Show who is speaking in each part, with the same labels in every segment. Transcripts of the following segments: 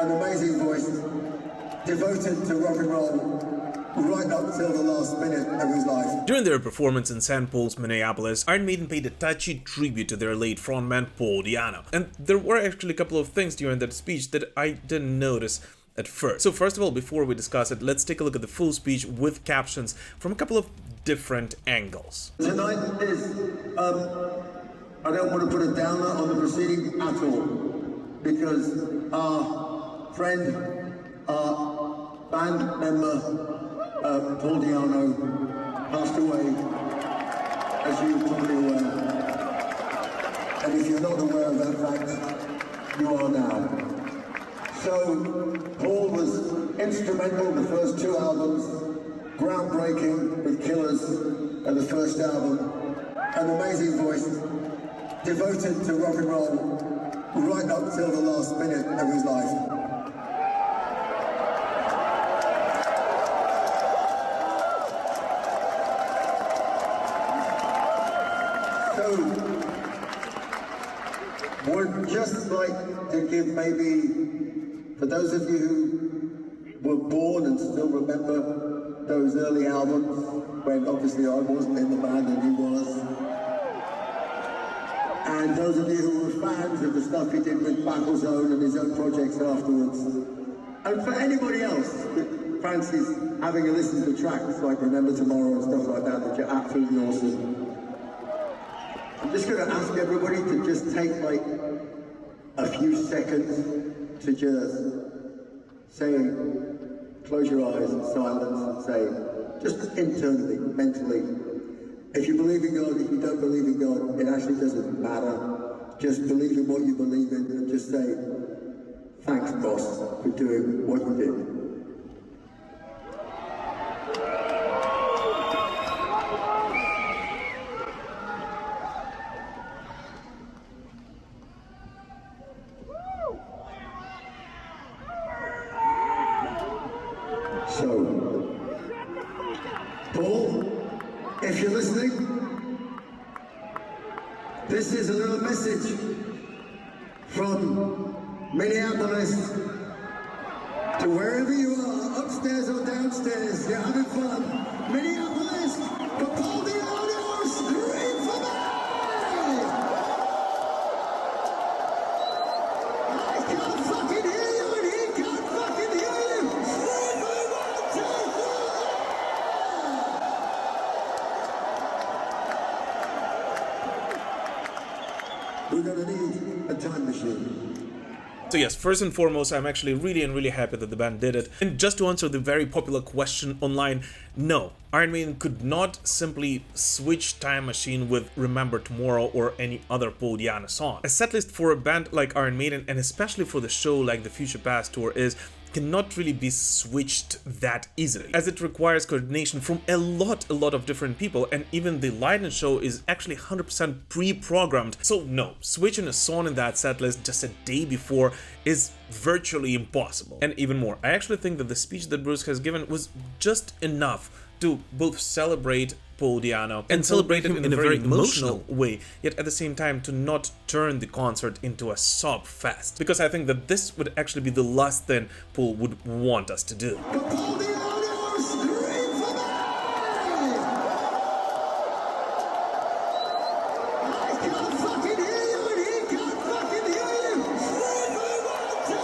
Speaker 1: an amazing voice, devoted to rock and roll right up till the last minute of his life.
Speaker 2: During their performance in St. Paul's, Minneapolis, Iron Maiden paid a touchy tribute to their late frontman Paul Di'Anno. And there were actually a couple of things during that speech that I didn't notice at first. So first of all, before we discuss it, let's take a look at the full speech with captions from a couple of different angles.
Speaker 1: Tonight is, I don't want to put a downer on the proceeding at all, because our friend, our band member, Paul Di'Anno, passed away, as you're probably aware. And if you're not aware of that fact, you are now. So, Paul was instrumental in the first two albums, groundbreaking with Killers and the first album, an amazing voice, devoted to rock and roll right up till the last minute of his life. So, would just like to give maybe, for those of you who were born and still remember those early albums, when obviously I wasn't in the band and he was, and those of you who were fans of the stuff he did with Battlezone and his own projects afterwards, and for anybody else that fancies having a listen to tracks like Remember Tomorrow and stuff like that, which are absolutely awesome, I'm just going to ask everybody to just take like a few seconds to just say, close your eyes in silence and say, just internally, mentally, if you believe in God, if you don't believe in God, it actually doesn't matter. Just believe in what you believe in and just say, thanks, boss, for doing what you did. So, Paul, if you're listening, this is a little message from Minneapolis to wherever you are, upstairs or downstairs, you're having fun. Minneapolis, for Paul Di'Anno, scream for me! I can't fucking hear you and he can't fucking hear you! Scream for me, 1, 2, 3! We're gonna need a time machine.
Speaker 2: So yes, first and foremost, I'm actually really happy that the band did it. And just to answer the very popular question online, no, Iron Maiden could not simply switch Time Machine with Remember Tomorrow or any other Paul Di'Anno song. A setlist for a band like Iron Maiden, and especially for the show like the Future Past tour, cannot really be switched that easily, as it requires coordination from a lot of different people, and even the Lydon show is actually 100% pre-programmed. So no, switching a song in that setlist just a day before is virtually impossible. And even more, I actually think that the speech that Bruce has given was just enough to both celebrate Paul Di'Anno and celebrate him in a very emotional way, yet at the same time to not turn the concert into a sob fest, because I think that this would actually be the last thing Paul would want us to do.
Speaker 1: Paul Di'Anno, scream for me! I can't fucking hear you and he can't fucking hear you! Scream for me, 1, 2,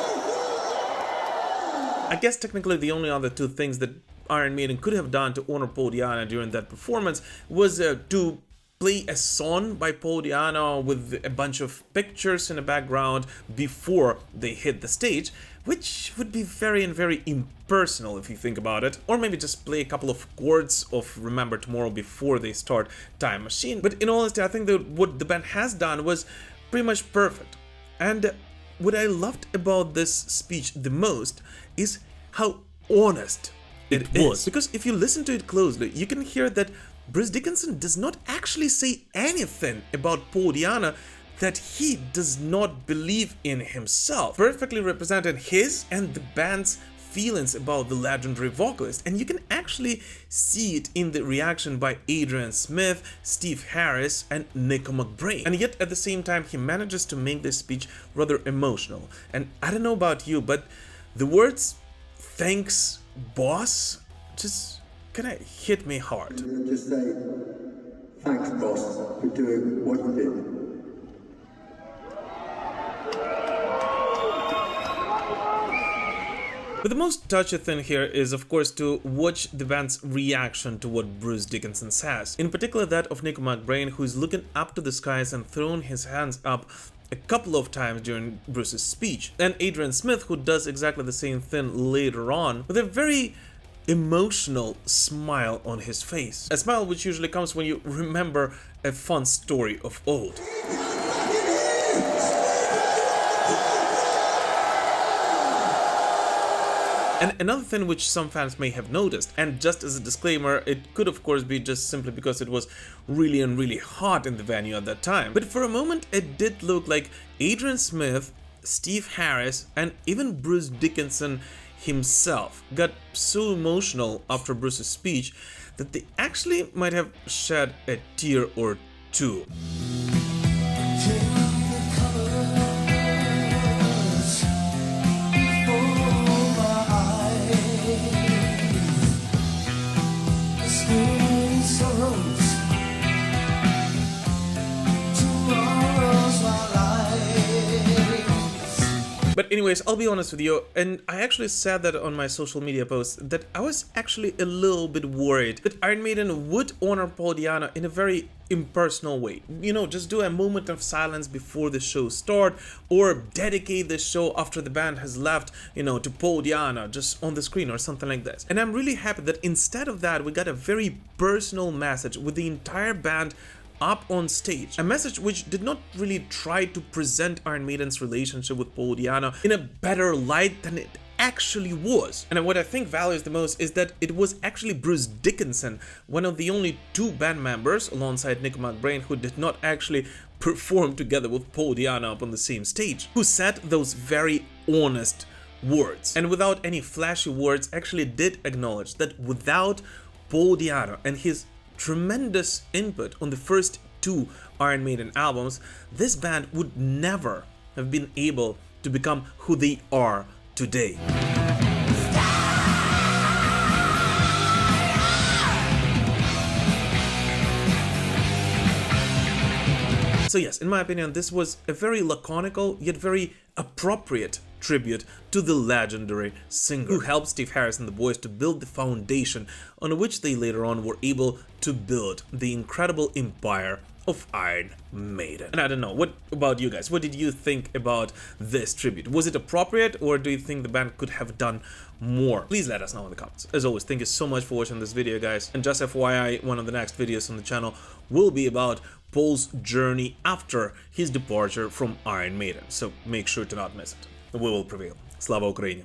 Speaker 1: 3!
Speaker 2: I guess technically the only other two things that Iron Maiden could have done to honor Paul Di'Anno during that performance was to play a song by Paul Di'Anno with a bunch of pictures in the background before they hit the stage, which would be very impersonal if you think about it. Or maybe just play a couple of chords of Remember Tomorrow before they start Time Machine. But in all honesty, I think that what the band has done was pretty much perfect. And what I loved about this speech the most is how honest it was. Because if you listen to it closely, you can hear that Bruce Dickinson does not actually say anything about Paul Di'Anno that he does not believe in himself, perfectly representing his and the band's feelings about the legendary vocalist. And you can actually see it in the reaction by Adrian Smith, Steve Harris and Nico McBrain. And yet at the same time he manages to make this speech rather emotional. And I don't know about you, but The words "thanks, boss" just kind of hit me hard.
Speaker 1: Just say, thanks, boss, for doing what you did.
Speaker 2: But the most touchy thing here is, of course, to watch the band's reaction to what Bruce Dickinson says. In particular that of Nico McBrain, who is looking up to the skies and throwing his hands up a couple of times during Bruce's speech. And Adrian Smith, who does exactly the same thing later on, with a very emotional smile on his face. A smile which usually comes when you remember a fun story of old. And another thing which some fans may have noticed, and just as a disclaimer, it could of course be just simply because it was really hot in the venue at that time, but for a moment it did look like Adrian Smith, Steve Harris, and even Bruce Dickinson himself got so emotional after Bruce's speech that they actually might have shed a tear or two. But anyways, I'll be honest with you, and I actually said that on my social media post, that I was actually a little bit worried that Iron Maiden would honor Paul Di'Anno in a very impersonal way. You know, just do a moment of silence before the show start, or dedicate the show after the band has left, you know, to Paul Di'Anno just on the screen or something like this. And I'm really happy that instead of that, we got a very personal message with the entire band up on stage. A message which did not really try to present Iron Maiden's relationship with Paul Di'Anno in a better light than it actually was. And what I think values the most is that it was actually Bruce Dickinson, one of the only two band members alongside Nico McBrain who did not actually perform together with Paul Di'Anno up on the same stage, who said those very honest words. And without any flashy words, actually did acknowledge that without Paul Di'Anno and his tremendous input on the first two Iron Maiden albums, this band would never have been able to become who they are today. So yes, in my opinion, this was a very laconical yet very appropriate tribute to the legendary singer who helped Steve Harris and the boys to build the foundation on which they later on were able to build the incredible empire of Iron Maiden. And I don't know, what about you guys? What did you think about this tribute? Was it appropriate, or do you think the band could have done more? Please let us know in the comments. As always, thank you so much for watching this video, guys. And just FYI, one of the next videos on the channel will be about Paul's journey after his departure from Iron Maiden, so make sure to not miss it. We will prevail. Slava Ukraini!